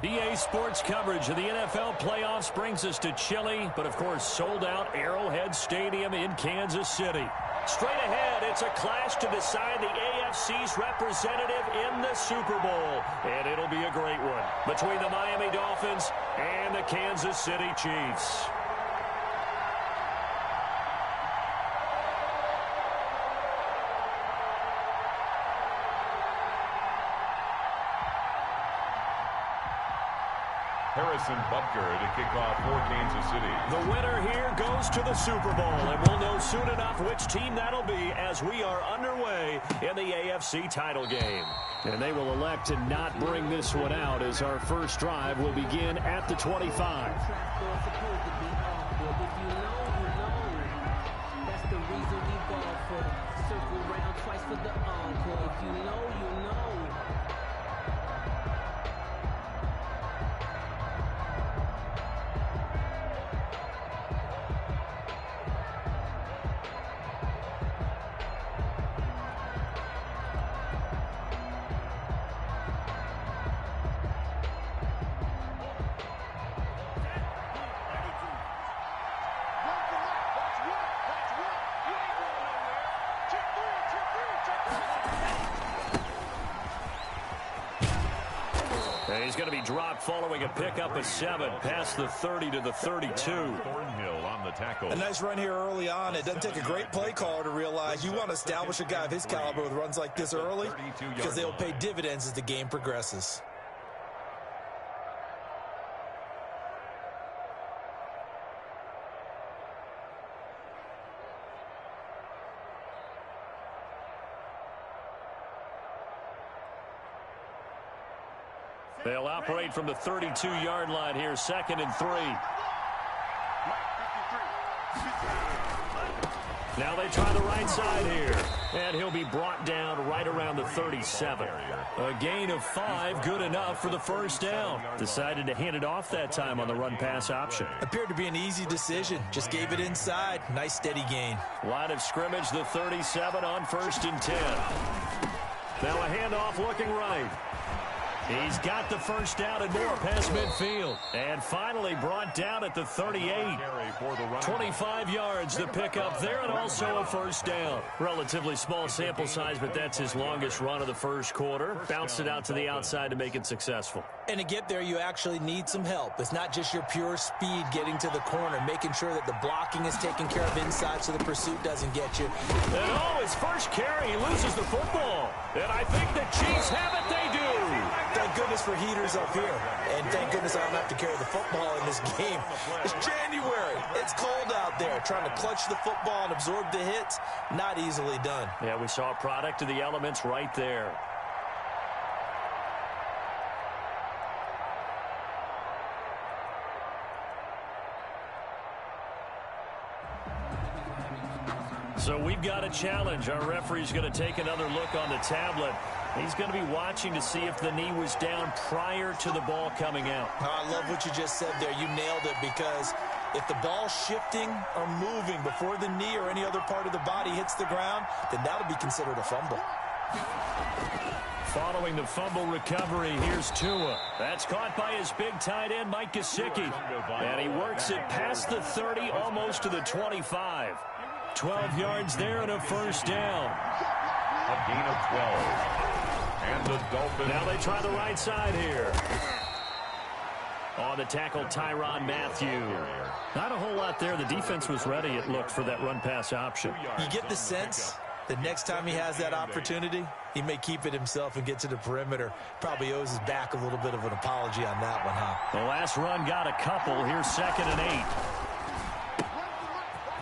EA Sports coverage of the NFL playoffs brings us to chilly, but of course sold-out Arrowhead Stadium in Kansas City. Straight ahead, it's a clash to decide the AFC's representative in the Super Bowl. And it'll be a great one between the Miami Dolphins and the Kansas City Chiefs. Harrison Butker to kick off for Kansas City. The winner here goes to the Super Bowl, and we'll know soon enough which team that'll be as we are underway in the AFC title game. And they will elect to not bring this one out as our first drive will begin at the 25. He's going to be dropped following a pickup of 7 past the 30 to the 32. Thornhill on the tackle. A nice run here early on. It doesn't take a great play caller to realize you want to establish a guy of his caliber with runs like this early because they'll pay dividends as the game progresses. They'll operate from the 32-yard line here, 2nd and 3. Now they try the right side here, and he'll be brought down right around the 37. A gain of 5, good enough for the first down. Decided to hand it off that time on the run-pass option. Appeared to be an easy decision. Just gave it inside. Nice, steady gain. Line of scrimmage, the 37 on 1st and 10. Now a handoff looking right. He's got the first down and more past midfield. And finally brought down at the 38. 25 yards the pickup there and also a first down. Relatively small sample size, but that's his longest run of the first quarter. Bounced it out to the outside to make it successful. And to get there, you actually need some help. It's not just your pure speed getting to the corner, making sure that the blocking is taken care of inside so the pursuit doesn't get you. And his first carry, he loses the football. And I think the Chiefs have it, they do. Thank goodness for heaters up here. And thank goodness I don't have to carry the football in this game. It's January. It's cold out there. Trying to clutch the football and absorb the hits, not easily done. Yeah, we saw a product of the elements right there. So we've got a challenge. Our referee's going to take another look on the tablet. He's going to be watching to see if the knee was down prior to the ball coming out. I love what you just said there. You nailed it, because if the ball's shifting or moving before the knee or any other part of the body hits the ground, then that'll be considered a fumble. Following the fumble recovery, here's Tua. That's caught by his big tight end, Mike Gesicki. And he works it past the 30, almost to the 25. 12 yards there and a first down. A gain of 12. And the Dolphins. Now they try the right side here. On the tackle, Tyrann Mathieu. Not a whole lot there. The defense was ready, it looked, for that run-pass option. You get the sense that next time he has that opportunity, he may keep it himself and get to the perimeter. Probably owes his back a little bit of an apology on that one, huh? The last run got a couple. Here's 2nd and 8.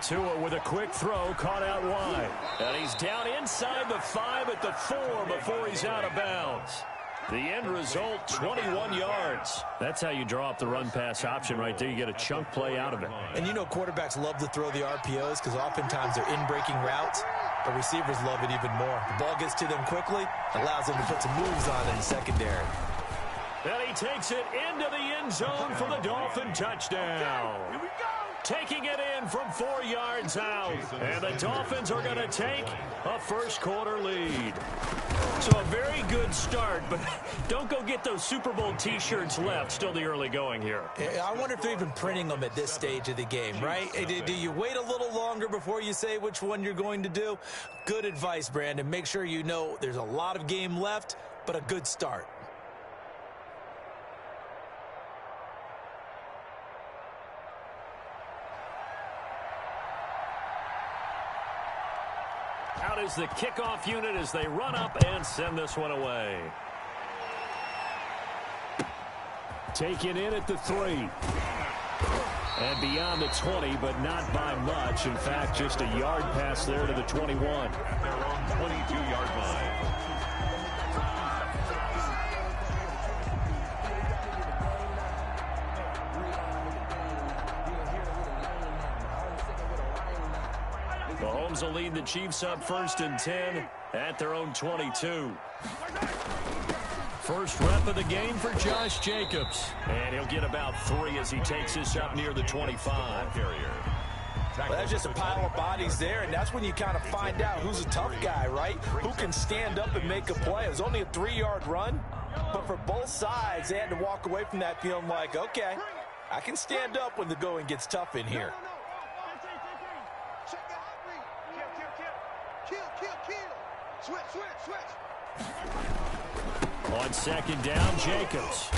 Tua with a quick throw, caught out wide. And he's down inside the 5 at the 4 before he's out of bounds. The end result, 21 yards. That's how you draw up the run-pass option right there. You get a chunk play out of it. And you know quarterbacks love to throw the RPOs because oftentimes they're in-breaking routes. But receivers love it even more. The ball gets to them quickly, allows them to put some moves on in the secondary. And he takes it into the end zone for the Dolphin touchdown. Here we go. taking it in from 4 yards out. And the Dolphins are going to take a first-quarter lead. So a very good start, but don't go get those Super Bowl T-shirts left. Still the early going here. I wonder if they're even printing them at this stage of the game, right? Do you wait a little longer before you say which one you're going to do? Good advice, Brandon. Make sure you know there's a lot of game left, but a good start. Out is the kickoff unit as they run up and send this one away. Taken in at the 3. And beyond the 20, but not by much. In fact, just a yard pass there to the 21. At their own 22-yard line. Mahomes will lead the Chiefs up 1st and 10 at their own 22. First rep of the game for Josh Jacobs. And he'll get about 3 as he takes this up near the 25. Well, that's just a pile of bodies there, and that's when you kind of find out who's a tough guy, right? Who can stand up and make a play. It was only a 3-yard run, but for both sides, they had to walk away from that feeling like, okay, I can stand up when the going gets tough in here. On 2nd down, Jacobs.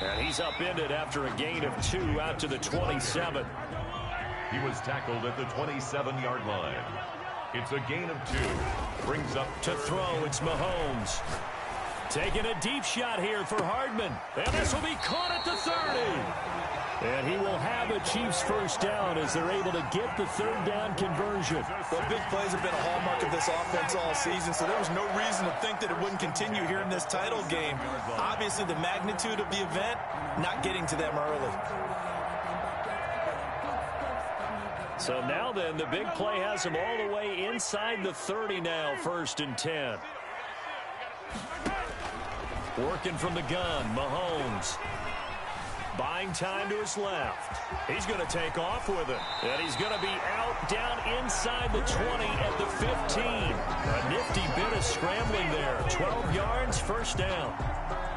And he's upended after a gain of 2 out to the 27. He was tackled at the 27-yard line. It's a gain of 2. Brings up to throw. It's Mahomes. Taking a deep shot here for Hardman. And this will be caught at the 30. And he will have a Chiefs first down as they're able to get the 3rd down conversion. Well, big plays have been a hallmark of this offense all season, so there was no reason to think that it wouldn't continue here in this title game. Obviously, the magnitude of the event, not getting to them early. So now then, the big play has him all the way inside the 30 now, 1st and 10. Working from the gun, Mahomes. Buying time to his left. He's going to take off with it. And he's going to be out down inside the 20 at the 15. A nifty bit of scrambling there. 12 yards, first down.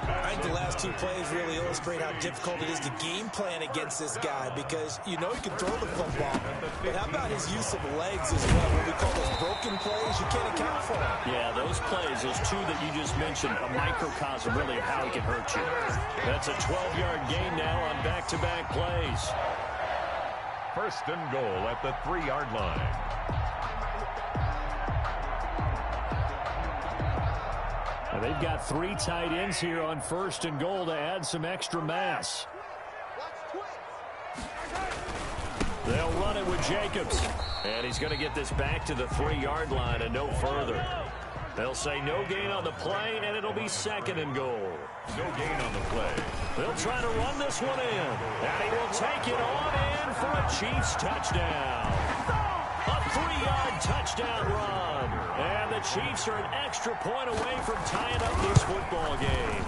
I think the last 2 plays really illustrate how difficult it is to game plan against this guy because you know he can throw the football. But how about his use of legs as well? What we call those broken plays, you can't account for them. Yeah, those plays, those 2 that you just mentioned, a microcosm really of how he can hurt you. That's a 12-yard gain now on back-to-back plays. 1st and goal at the 3-yard line. They've got 3 tight ends here on 1st and goal to add some extra mass. They'll run it with Jacobs. And he's going to get this back to the 3-yard line and no further. They'll say no gain on the play, and it'll be 2nd and goal. No gain on the play. They'll try to run this one in. And he will take it on in for a Chiefs touchdown. A 3-yard touchdown run. And the Chiefs are an extra point away from tying up this football game.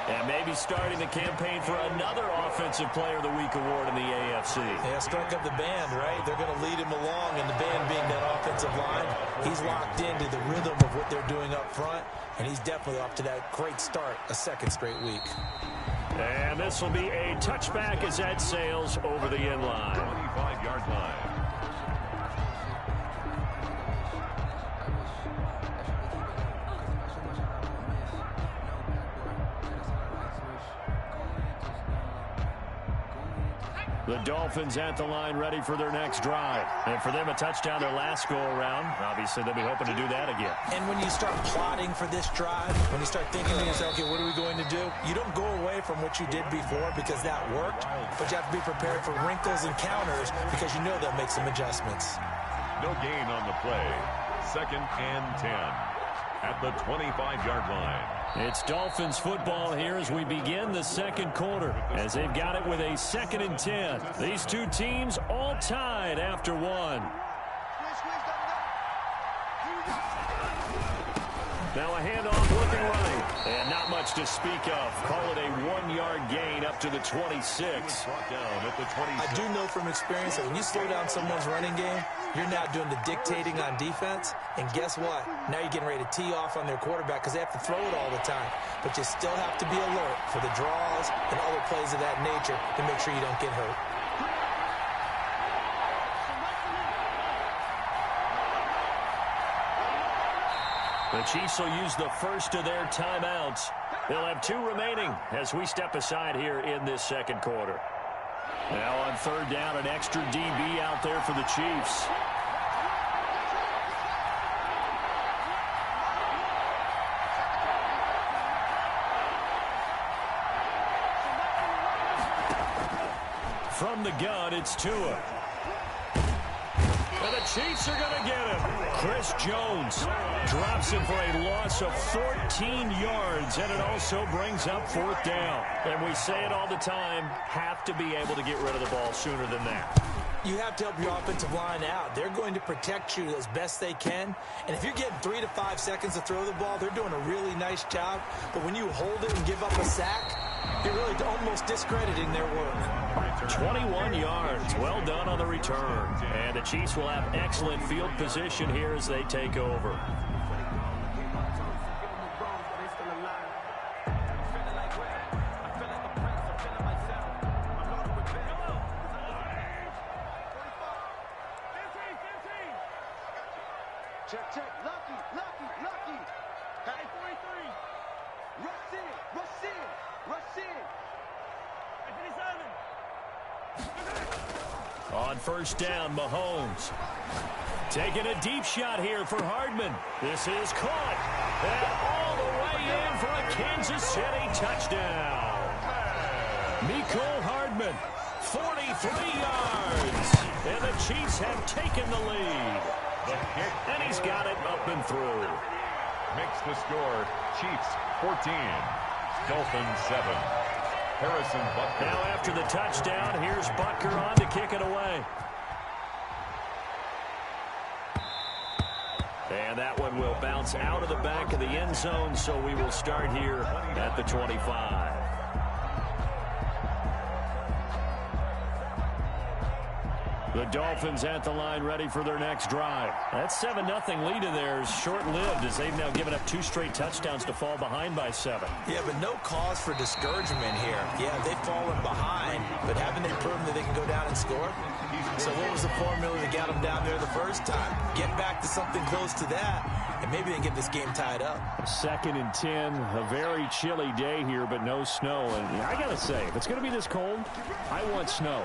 And maybe starting the campaign for another Offensive Player of the Week award in the AFC. Yeah, strike up the band, right? They're going to lead him along, and the band being that offensive line, he's locked into the rhythm of what they're doing up front, and he's definitely off to that great start, a 2nd straight week. And this will be a touchback as that sails over the end line. 25-yard line. The Dolphins at the line ready for their next drive. And for them, a touchdown their last go-around. Obviously, they'll be hoping to do that again. And when you start plotting for this drive, when you start thinking to yourself, okay, what are we going to do? You don't go away from what you did before because that worked, but you have to be prepared for wrinkles and counters because you know they'll make some adjustments. No gain on the play. 2nd and 10 at the 25-yard line. It's Dolphins football here as we begin the 2nd quarter, as they've got it with a 2nd and 10. These 2 teams all tied after 1. Now a handoff looking right. And not much to speak of. Call it a 1-yard gain up to the 26. I do know from experience that when you slow down someone's running game, you're now doing the dictating on defense. And guess what? Now you're getting ready to tee off on their quarterback because they have to throw it all the time. But you still have to be alert for the draws and other plays of that nature to make sure you don't get hurt. The Chiefs will use the first of their timeouts. They'll have 2 remaining as we step aside here in this second quarter. Now on third down, an extra DB out there for the Chiefs. From the gun, it's Tua. And the Chiefs are going to get him. Chris Jones drops him for a loss of 14 yards, and it also brings up fourth down. And we say it all the time, have to be able to get rid of the ball sooner than that. You have to help your offensive line out. They're going to protect you as best they can. And if you're getting 3 to 5 seconds to throw the ball, they're doing a really nice job. But when you hold it and give up a sack, you're really almost discrediting their work. 21 yards. Well done on the return. And the Chiefs will have excellent field position here as they take over. Check. Lucky. Hey, 43. Rush in. On first down, Mahomes. Taking a deep shot here for Hardman. This is caught. And all the way in for a Kansas City touchdown. Mecole Hardman, 43 yards. And the Chiefs have taken the lead. And he's got it up and through. Makes the score, Chiefs 14, Dolphins 7. Harrison Butker. Now after the touchdown, here's Butker on to kick it away. And that one will bounce out of the back of the end zone, so we will start here at the 25. The Dolphins at the line ready for their next drive. That 7-0 lead in there is short-lived as they've now given up 2 straight touchdowns to fall behind by 7. Yeah, but no cause for discouragement here. Yeah, they've fallen behind, but haven't they proven that they can go down and score? So what was the formula that got them down there the first time? Get back to something close to that, and maybe they can get this game tied up. 2nd and 10, a very chilly day here, but no snow. And I got to say, if it's going to be this cold, I want snow.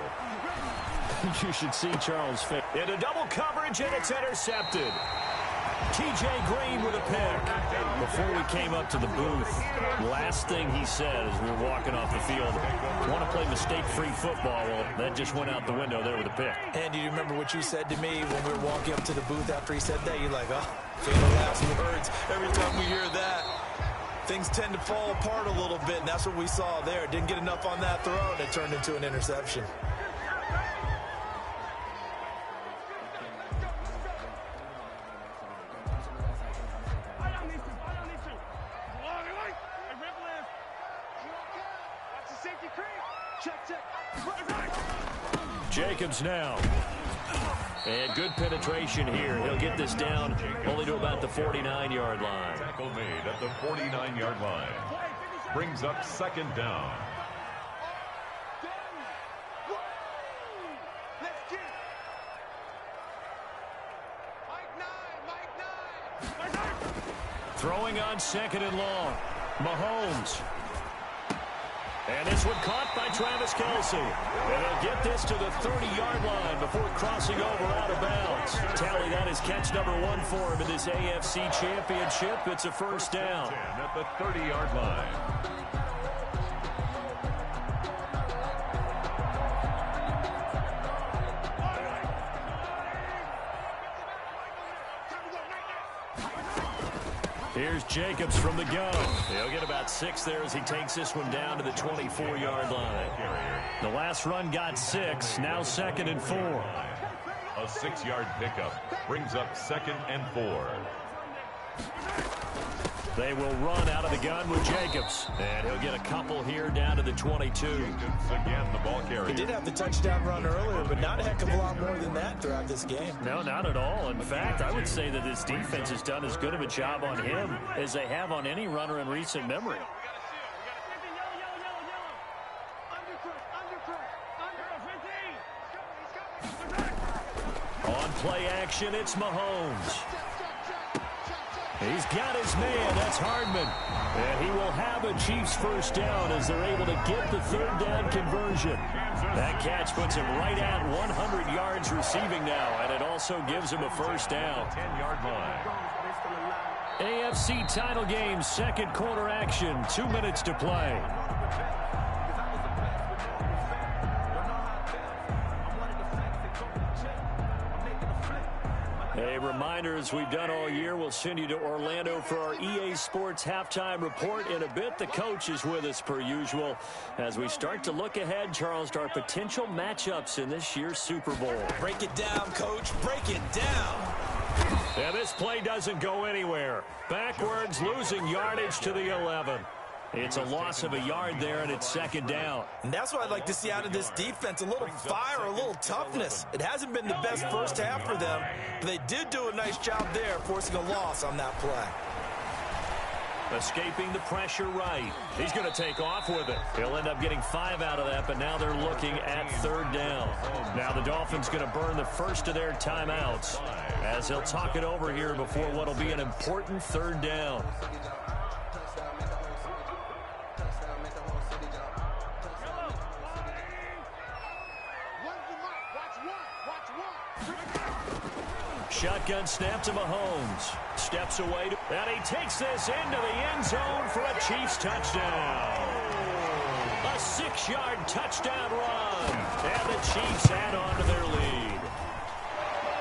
You should see Charles Fick. Into double coverage, and it's intercepted. T.J. Green with a pick. Before we came up to the booth, last thing he said as we were walking off the field, want to play mistake-free football. Well, that just went out the window there with a pick. And do you remember what you said to me when we were walking up to the booth after he said that? You're like, oh, famous last words. Every time we hear that, things tend to fall apart a little bit, and that's what we saw there. Didn't get enough on that throw, and it turned into an interception. Jacobs now. And good penetration here. He'll get this down only to about the 49-yard line. Tackle made at the 49-yard line. Brings up 2nd down. Throwing on 2nd and long. Mahomes. And this one caught by Travis Kelce. And he'll get this to the 30-yard line before crossing over out of bounds. Tally, that is catch number 1 for him in this AFC Championship. It's a first down. At the 30-yard line. Here's Jacobs from the gun. He'll get about 6 there as he takes this one down to the 24-yard line. The last run got 6, now 2nd and 4. A 6-yard pickup brings up 2nd and 4. They will run out of the gun with Jacobs. And he'll get a couple here down to the 22. Jacobs again, the ball carrier. He did have the touchdown run earlier, but not a heck of a lot more than that throughout this game. No, not at all. In fact, I would say that this defense has done as good of a job on him as they have on any runner in recent memory. On play action, it's Mahomes. He's got his man. That's Hardman. And he will have a Chiefs first down as they're able to get the third down conversion. That catch puts him right at 100 yards receiving now, and it also gives him a first down. 10-yard line. AFC title game, second quarter action, 2 minutes to play. A reminder, as we've done all year, we'll send you to Orlando for our EA Sports halftime report in a bit. The coach is with us per usual as we start to look ahead, Charles, to our potential matchups in this year's Super Bowl. Break it down, Coach. Break it down. Yeah, this play doesn't go anywhere. Backwards, losing yardage to the 11. It's a loss of a yard there, and it's second down. And that's what I'd like to see out of this defense, a little fire, a little toughness. It hasn't been the best first half for them, but they did do a nice job there, forcing a loss on that play. Escaping the pressure right. He's going to take off with it. He'll end up getting 5 out of that, but now they're looking at third down. Now the Dolphins going to burn the first of their timeouts as he'll talk it over here before what will be an important third down. Shotgun snap to Mahomes. Steps away, and he takes this into the end zone for a Chiefs touchdown. A 6-yard touchdown run, and the Chiefs add on to their lead.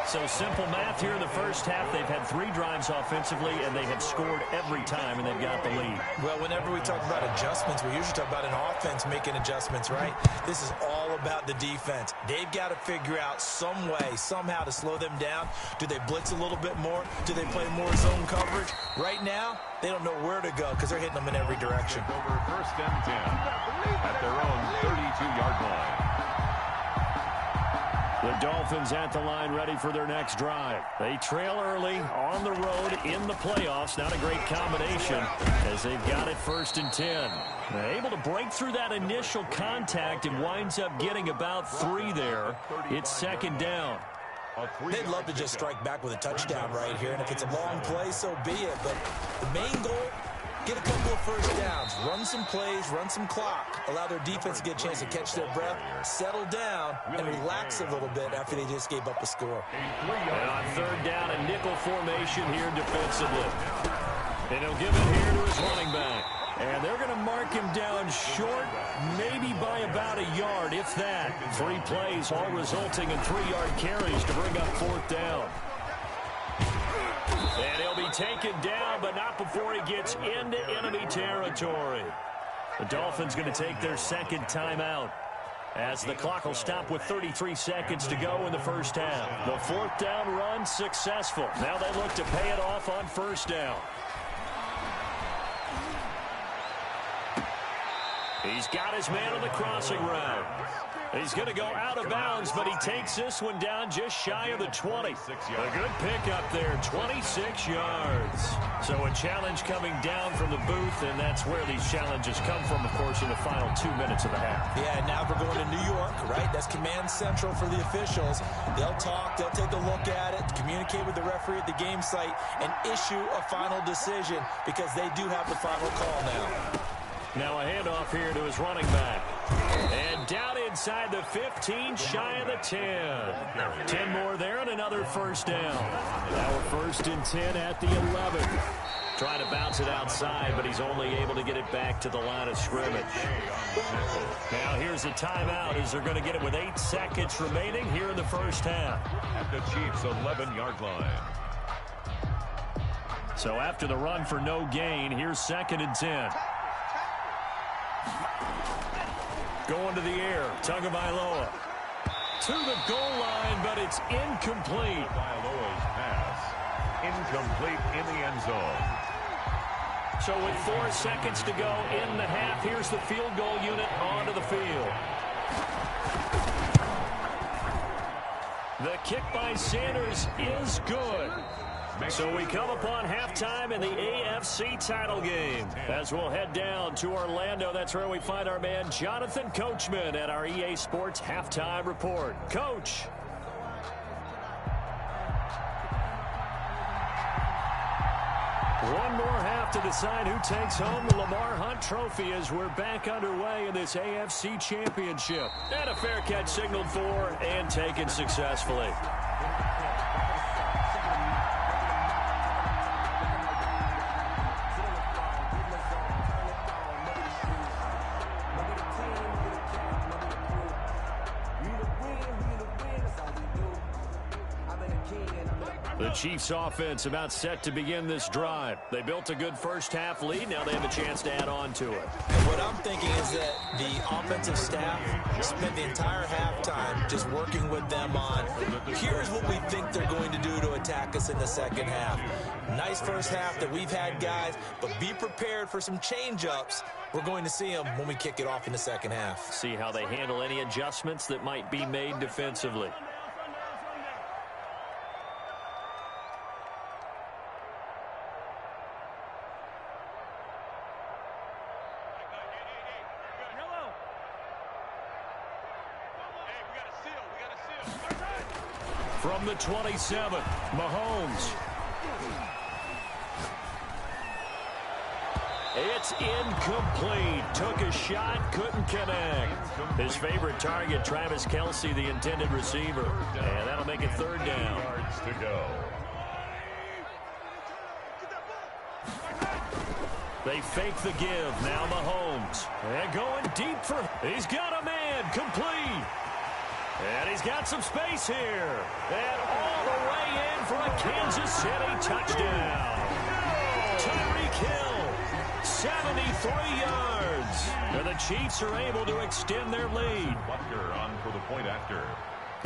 So simple math here in the first half. They've had 3 drives offensively, and they have scored every time, and they've got the lead. Well, whenever we talk about adjustments, we usually talk about an offense making adjustments, right? This is all about the defense. They've got to figure out some way, somehow to slow them down. Do they blitz a little bit more? Do they play more zone coverage? Right now, they don't know where to go because they're hitting them in every direction. Over first and 10 at their own 32-yard line. The Dolphins at the line, ready for their next drive. They trail early on the road in the playoffs. Not a great combination as they've got it first and 10. They're able to break through that initial contact and winds up getting about 3 there. It's second down. They'd love to just strike back with a touchdown right here, and if it's a long play, so be it. But the main goal, get a couple of first downs, run some plays, run some clock, allow their defense to get a chance to catch their breath, settle down, and relax a little bit after they just gave up a score. And on third down, a nickel formation here defensively. And he'll give it here to his running back. And they're going to mark him down short, maybe by about a yard, if that. 3 plays, all resulting in 3-yard carries to bring up fourth down. And he'll be taken down, but not before he gets into enemy territory. The Dolphins going to take their second timeout as the clock will stop with 33 seconds to go in the first half. The fourth down run successful. Now they look to pay it off on first down. He's got his man on the crossing route. He's going to go out of bounds, but he takes this one down just shy of the 20. A good pickup there, 26 yards. So a challenge coming down from the booth, and that's where these challenges come from, of course, in the final 2 minutes of the half. Yeah, now we're going to New York, right? That's command central for the officials. They'll talk, they'll take a look at it, communicate with the referee at the game site, and issue a final decision because they do have the final call now. Now a handoff here to his running back. And down inside the 15, shy of the 10. 10 more there and another first down. Now we're first and 10 at the 11. Trying to bounce it outside, but he's only able to get it back to the line of scrimmage. Now here's a timeout as they're going to get it with 8 seconds remaining here in the first half. At the Chiefs' 11-yard line. So after the run for no gain, here's second and 10. Going to the air, Tagovailoa to the goal line, but it's incomplete. Tagovailoa's pass incomplete in the end zone. So with 4 seconds to go in the half, here's the field goal unit onto the field. The kick by Sanders is good. So we come upon halftime in the AFC title game. As we'll head down to Orlando, that's where we find our man Jonathan Coachman at our EA Sports Halftime Report. Coach. One more half to decide who takes home the Lamar Hunt Trophy as we're back underway in this AFC Championship. And a fair catch signaled for and taken successfully. The Chiefs offense about set to begin this drive. They built a good first half lead. Now they have a chance to add on to it. And what I'm thinking is that the offensive staff spent the entire halftime just working with them on, here's what we think they're going to do to attack us in the second half. Nice first half that we've had, guys, but be prepared for some change-ups. We're going to see them when we kick it off in the second half. See how they handle any adjustments that might be made defensively. From the 27, Mahomes. It's incomplete. Took a shot, couldn't connect. His favorite target, Travis Kelce, the intended receiver. And that'll make it third down. Yards to go. They fake the give. Now Mahomes. And going deep for... He's got a man. Complete. And he's got some space here. And all the way in for a Kansas City touchdown. Tyreek Hill, 73 yards. And the Chiefs are able to extend their lead. Butker on for the point after.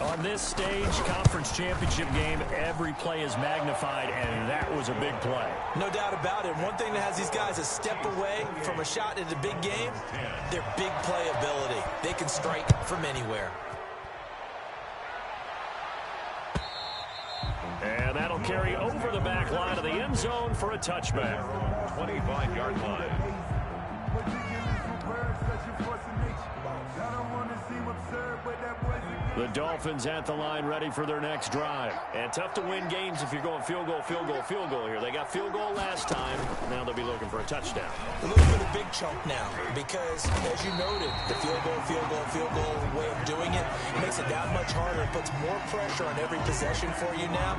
On this stage, conference championship game, every play is magnified, and that was a big play. No doubt about it. One thing that has these guys a step away from a shot in the big game, their big play ability. They can strike from anywhere. And that'll carry over the back line of the end zone for a touchback. 25-yard line. The Dolphins at the line ready for their next drive. And tough to win games if you're going field goal, field goal, field goal here. They got field goal last time. Now they'll be looking for a touchdown. A little bit of big chunk now because, as you noted, the field goal way of doing it makes it that much harder. It puts more pressure on every possession for you now.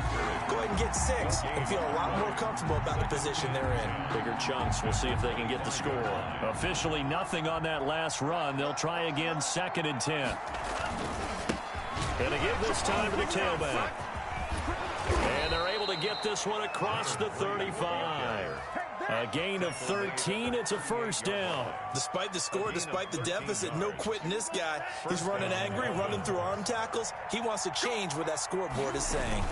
Go ahead and get 6 and feel a lot more comfortable about the position they're in. Bigger chunks. We'll see if they can get the score. Officially nothing on that last run. They'll try again, 2nd and 10. And to give this time to the tailback. And they're able to get this one across the 35. A gain of 13. It's a first down. Despite the score, despite the deficit, no quitting this guy. He's running angry, running through arm tackles. He wants to change what that scoreboard is saying.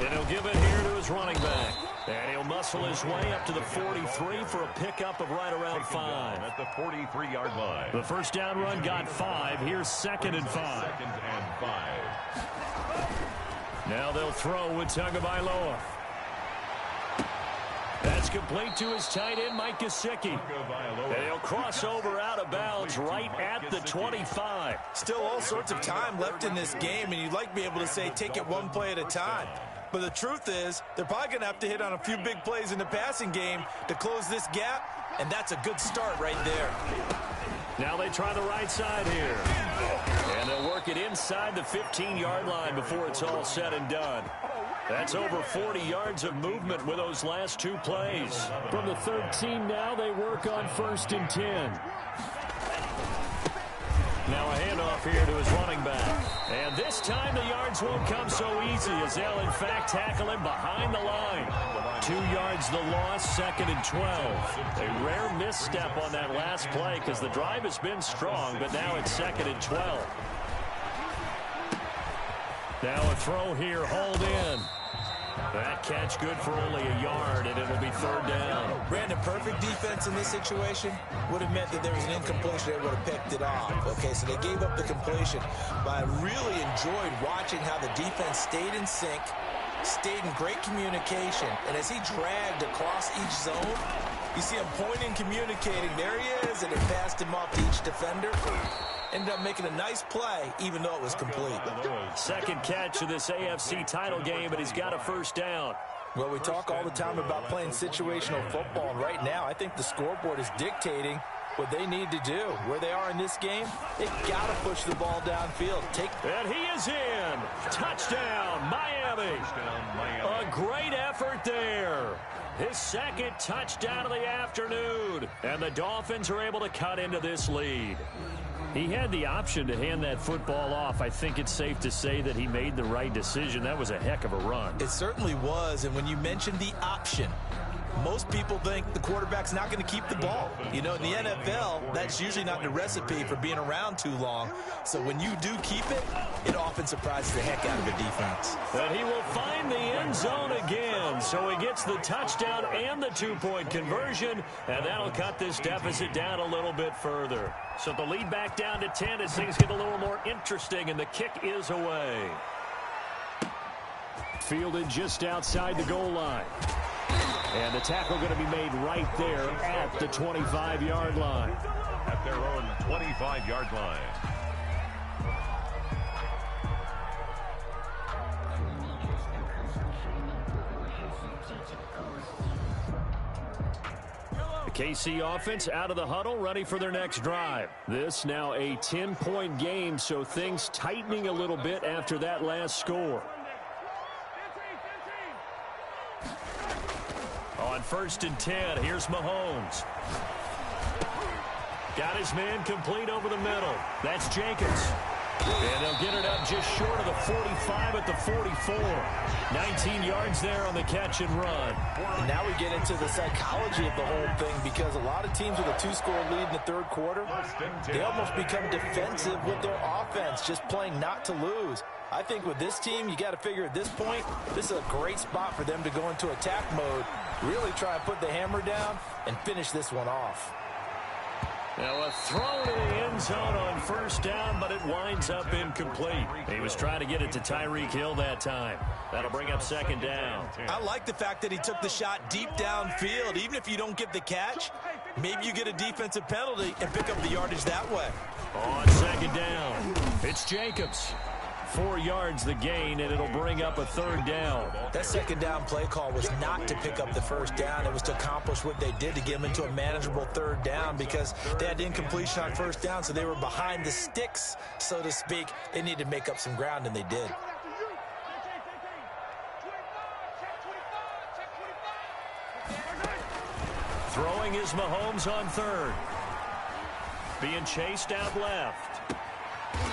And he'll give it here to his running back. And he'll muscle his way up to the 43 for a pickup of right around 5. At the 43-yard line. The first down run got 5. Here's 2nd and 5. 2nd and 5. Now they'll throw with Tagovailoa. That's complete to his tight end, Mike Gesicki. And he'll cross over out of bounds right at the 25. Still all sorts of time left in this game, and you'd like to be able to say take it one play at a time. But the truth is, they're probably going to have to hit on a few big plays in the passing game to close this gap, and that's a good start right there. Now they try the right side here. And they'll work it inside the 15-yard line before it's all said and done. That's over 40 yards of movement with those last 2 plays. From the 13 now, they work on 1st and 10. Now a handoff here to his running back. And this time the yards won't come so easy as they'll in fact tackle him behind the line. 2 yards the loss, 2nd and 12. A rare misstep on that last play because the drive has been strong, but now it's 2nd and 12. Now a throw here, hauled in. That catch good for only a yard, and it'll be third down. Brandon, perfect defense in this situation would have meant that there was an incompletion. They would have picked it off. Okay, so they gave up the completion. But I really enjoyed watching how the defense stayed in sync, stayed in great communication. And as he dragged across each zone, you see him pointing, communicating. There he is, and it passed him off to each defender. Ended up making a nice play, even though it was complete. Second catch of this AFC title game, but he's got a first down. Well, we talk all the time about playing situational football, and right now I think the scoreboard is dictating what they need to do. Where they are in this game, they've got to push the ball downfield. And he is in. Touchdown, Miami. A great effort there. His second touchdown of the afternoon. And the Dolphins are able to cut into this lead. He had the option to hand that football off. I think it's safe to say that he made the right decision. That was a heck of a run. It certainly was, and when you mentioned the option, most people think the quarterback's not going to keep the ball. You know, in the NFL, that's usually not the recipe for being around too long. So when you do keep it, it often surprises the heck out of the defense. But he will find the end zone again. So he gets the touchdown and the two-point conversion, and that'll cut this deficit down a little bit further. So the lead back down to 10 as things get a little more interesting, and the kick is away. Fielded just outside the goal line. And the tackle going to be made right there at the 25-yard line. At their own 25-yard line. The KC offense out of the huddle, ready for their next drive. This now a 10-point game, so things tightening a little bit after that last score. On 1st and 10, here's Mahomes. Got his man complete over the middle. That's Jacobs. And they'll get it up just short of the 45 at the 44. 19 yards there on the catch and run. And now we get into the psychology of the whole thing, because a lot of teams with a 2-score lead in the third quarter, they almost become defensive with their offense, just playing not to lose. I think with this team, you got to figure at this point, this is a great spot for them to go into attack mode, really try and put the hammer down and finish this one off. Now a throw to the end zone on 1st down, but it winds up incomplete. He was trying to get it to Tyreek Hill that time. That'll bring up 2nd down. I like the fact that he took the shot deep downfield. Even if you don't get the catch, maybe you get a defensive penalty and pick up the yardage that way. On 2nd down, it's Jacobs. 4 yards the gain, and it'll bring up a 3rd down. That 2nd down play call was not to pick up the 1st down. It was to accomplish what they did, to get them into a manageable 3rd down, because they had incompletion on 1st down, so they were behind the sticks, so to speak. They needed to make up some ground, and they did. Throwing is Mahomes on 3rd. Being chased out left.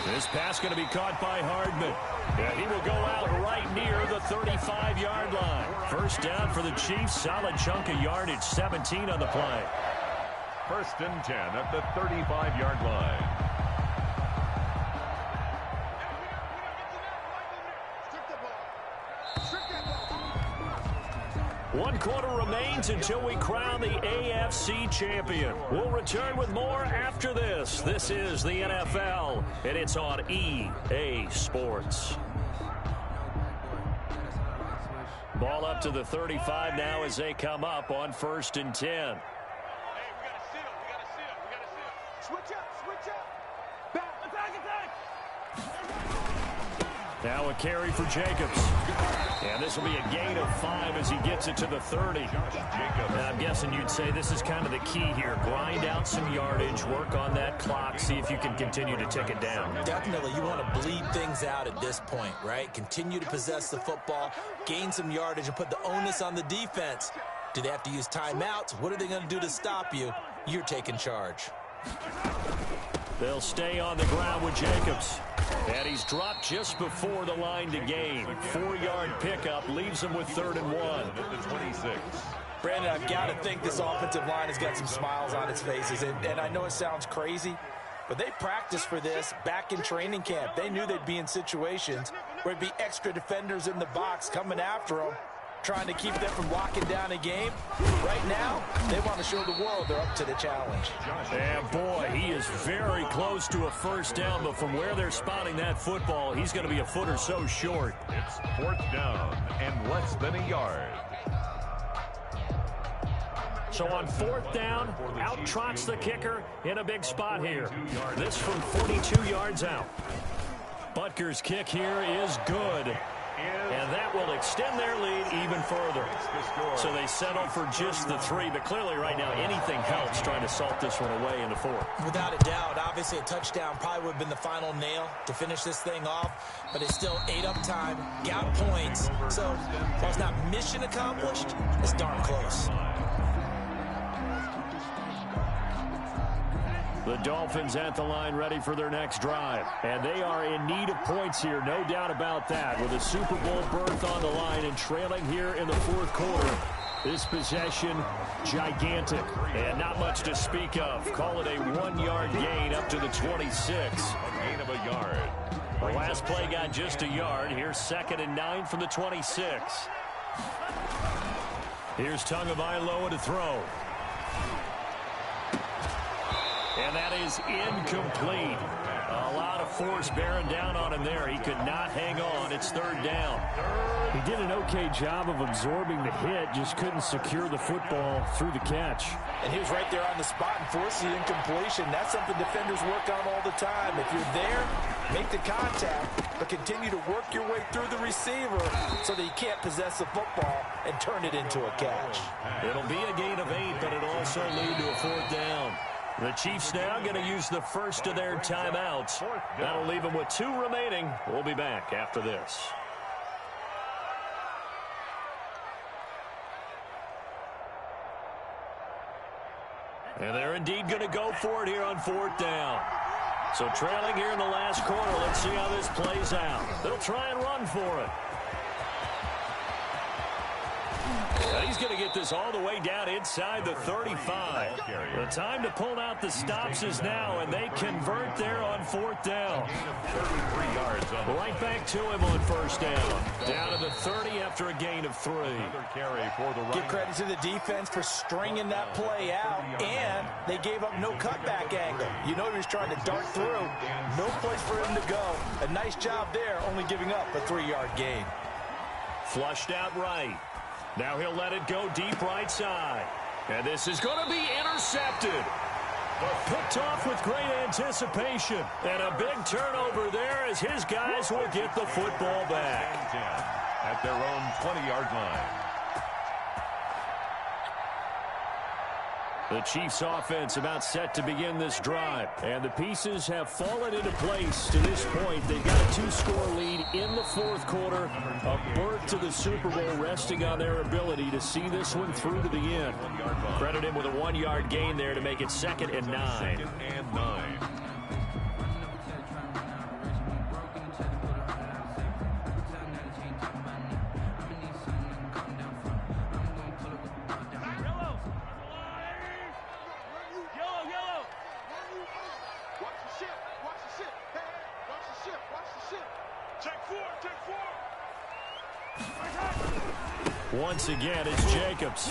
This pass going to be caught by Hardman. And he will go out right near the 35-yard line. 1st down for the Chiefs. Solid chunk of yardage. 17 on the play. 1st and 10 at the 35-yard line. One quarter remains until we crown the AFC champion. We'll return with more after this. This is the NFL, and it's on EA Sports. Ball up to the 35 now as they come up on 1st and 10. Hey, we got to sit up. We got to sit up. We got to sit up. Switch up. Switch up. Back. Attack. Now a carry for Jacobs. And this will be a gain of 5 as he gets it to the 30. And I'm guessing you'd say this is kind of the key here. Grind out some yardage, work on that clock, see if you can continue to tick it down. Definitely, you want to bleed things out at this point, right? Continue to possess the football, gain some yardage, and put the onus on the defense. Do they have to use timeouts? What are they going to do to stop you? You're taking charge. They'll stay on the ground with Jacobs. And he's dropped just before the line to gain. 4-yard pickup leaves him with 3rd and 1. At the 26. Brandon, I've got to think this offensive line has got some smiles on its faces. And I know it sounds crazy, but they practiced for this back in training camp. They knew they'd be in situations where it'd be extra defenders in the box coming after them. trying to keep them from locking down a game. Right now, they want to show the world they're up to the challenge. And boy, he is very close to a first down, but from where they're spotting that football, he's going to be a foot or so short. It's 4th down and less than a yard. So on 4th down, out trots the kicker in a big spot here. This from 42 yards out. Butker's kick here is good. And that will extend their lead even further. So they settle for just the 3, but clearly right now anything helps trying to salt this one away in the 4th. Without a doubt, obviously a touchdown probably would have been the final nail to finish this thing off, but it's still 8 up time, got points. So while it's not mission accomplished, it's darn close. The Dolphins at the line ready for their next drive. And they are in need of points here, no doubt about that. With a Super Bowl berth on the line and trailing here in the 4th quarter. This possession, gigantic. And not much to speak of. Call it a 1-yard gain up to the 26. A gain of a yard. The last play got just a yard. Here's 2nd and 9 from the 26. Here's Tagovailoa to throw. And that is incomplete. A lot of force bearing down on him there. He could not hang on. It's 3rd down. He did an okay job of absorbing the hit, just couldn't secure the football through the catch. And he was right there on the spot and forced the incompletion. That's something defenders work on all the time. If you're there, make the contact, but continue to work your way through the receiver so that you can't possess the football and turn it into a catch. It'll be a gain of 8, but it'll also lead to a 4th down. The Chiefs now going to use the first of their timeouts. That'll leave them with 2 remaining. We'll be back after this. And they're indeed going to go for it here on 4th down. So trailing here in the last quarter, let's see how this plays out. They'll try and run for it. And he's going to get this all the way down inside the 35. The time to pull out the stops is now, and they convert there on 4th down. 33 yards. Right back to him on 1st down. Down to the 30 after a gain of 3. Give credit to the defense for stringing that play out, and they gave up no cutback angle. You know he was trying to dart through. No place for him to go. A nice job there, only giving up a 3-yard gain. Flushed out right. Now he'll let it go deep right side. And this is going to be intercepted. Picked off with great anticipation. And a big turnover there as his guys will get the football back. At their own 20-yard line. The Chiefs offense about set to begin this drive. And the pieces have fallen into place to this point. They've got a 2-score lead in the 4th quarter. A berth to the Super Bowl resting on their ability to see this one through to the end. Credit him with a 1-yard gain there to make it 2nd and 9. 2nd and 9. Once again, it's Jacobs.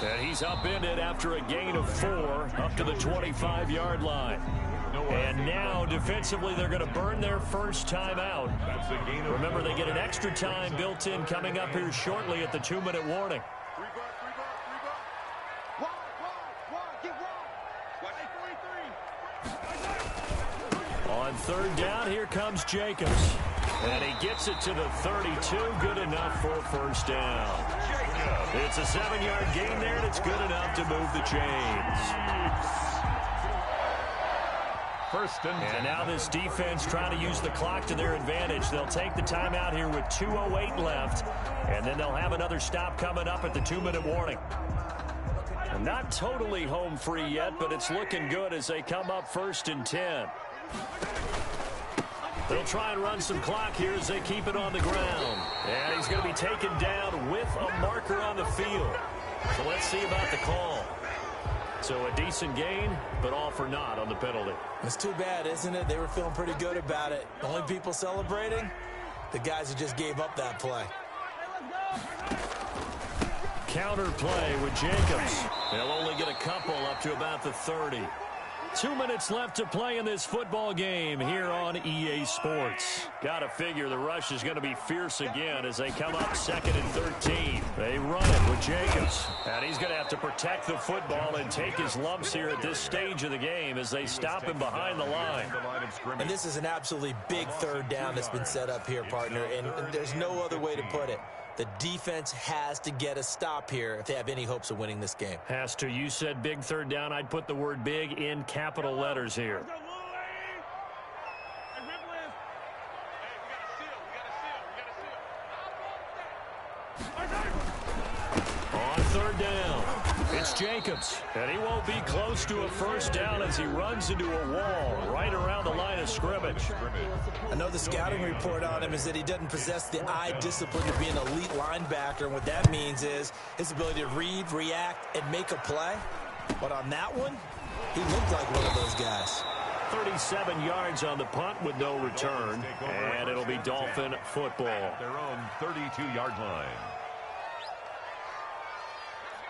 And he's upended after a gain of 4 up to the 25-yard line. And now, defensively, they're going to burn their first time out. Remember, they get an extra time built in coming up here shortly at the 2-minute warning. On 3rd down, here comes Jacobs. And he gets it to the 32. Good enough for a first down. It's a 7-yard gain there, and it's good enough to move the chains. And now this defense trying to use the clock to their advantage. They'll take the timeout here with 2:08 left, and then they'll have another stop coming up at the 2-minute warning. And not totally home free yet, but it's looking good as they come up 1st and 10. They'll try and run some clock here as they keep it on the ground. And he's going to be taken down with a marker on the field. So let's see about the call. So a decent gain, but all for naught on the penalty. It's too bad, isn't it? They were feeling pretty good about it. The only people celebrating, the guys who just gave up that play. Counter play with Jacobs. They'll only get a couple up to about the 30. 2 minutes left to play in this football game here on EA Sports. Got to figure the rush is going to be fierce again as they come up 2nd and 13. They run it with Jacobs. And he's going to have to protect the football and take his lumps here at this stage of the game as they stop him behind the line. And this is an absolutely big 3rd down that's been set up here, partner, and there's no other way to put it. The defense has to get a stop here if they have any hopes of winning this game. Has to. You said big 3rd down. I'd put the word big in capital letters here. On 3rd down, it's Jacobs. And he won't be close to a 1st down as he runs into a wall right around the line of scrimmage. I know the scouting report on him is that he doesn't possess the eye discipline to be an elite linebacker. And what that means is his ability to read, react, and make a play. But on that one, he looked like one of those guys. 37 yards on the punt with no return. And it'll be Dolphin football. Their own 32-yard line.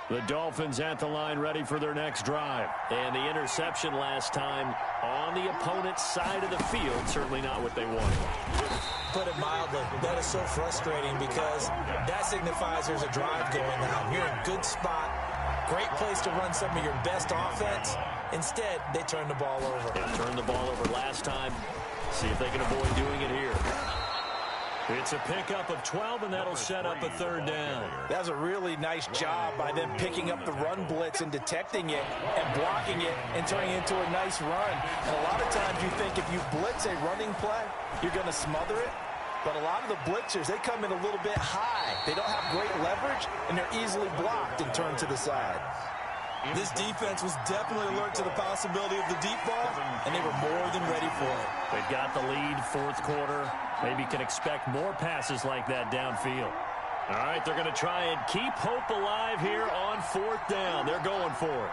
The Dolphins at the line ready for their next drive. And the interception last time on the opponent's side of the field. Certainly not what they wanted. Put it mildly, that is so frustrating because that signifies there's a drive going on. You're in a good spot. Great place to run some of your best offense. Instead, they turn the ball over. They turned the ball over last time. See if they can avoid doing it here. It's a pickup of 12, and that'll set up a 3rd down. That's a really nice job by them picking up the run blitz and detecting it and blocking it and turning it into a nice run. And a lot of times you think if you blitz a running play, you're going to smother it. But a lot of the blitzers, they come in a little bit high. They don't have great leverage, and they're easily blocked and turned to the side. This defense was definitely alert to the possibility of the deep ball, and they were more than ready for it. They've got the lead, 4th quarter. Maybe can expect more passes like that downfield. All right, they're going to try and keep hope alive here on 4th down. They're going for it.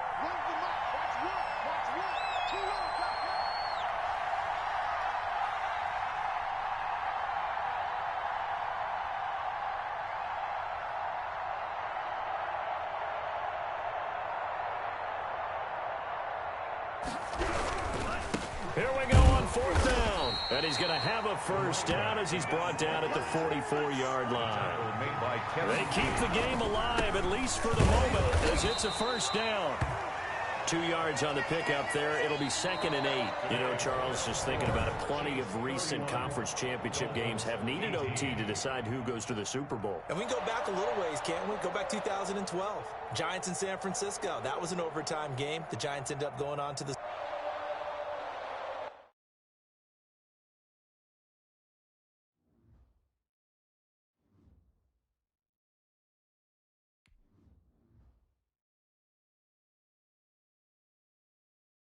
Here we go on 4th down. And he's going to have a 1st down as he's brought down at the 44-yard line. They keep the game alive, at least for the moment, as it's a 1st down. 2 yards on the pickup there. It'll be 2nd and 8. You know, Charles, just thinking about it, plenty of recent conference championship games have needed OT to decide who goes to the Super Bowl. And we can go back a little ways, can't we? Go back 2012. Giants in San Francisco. That was an overtime game. The Giants ended up going on to the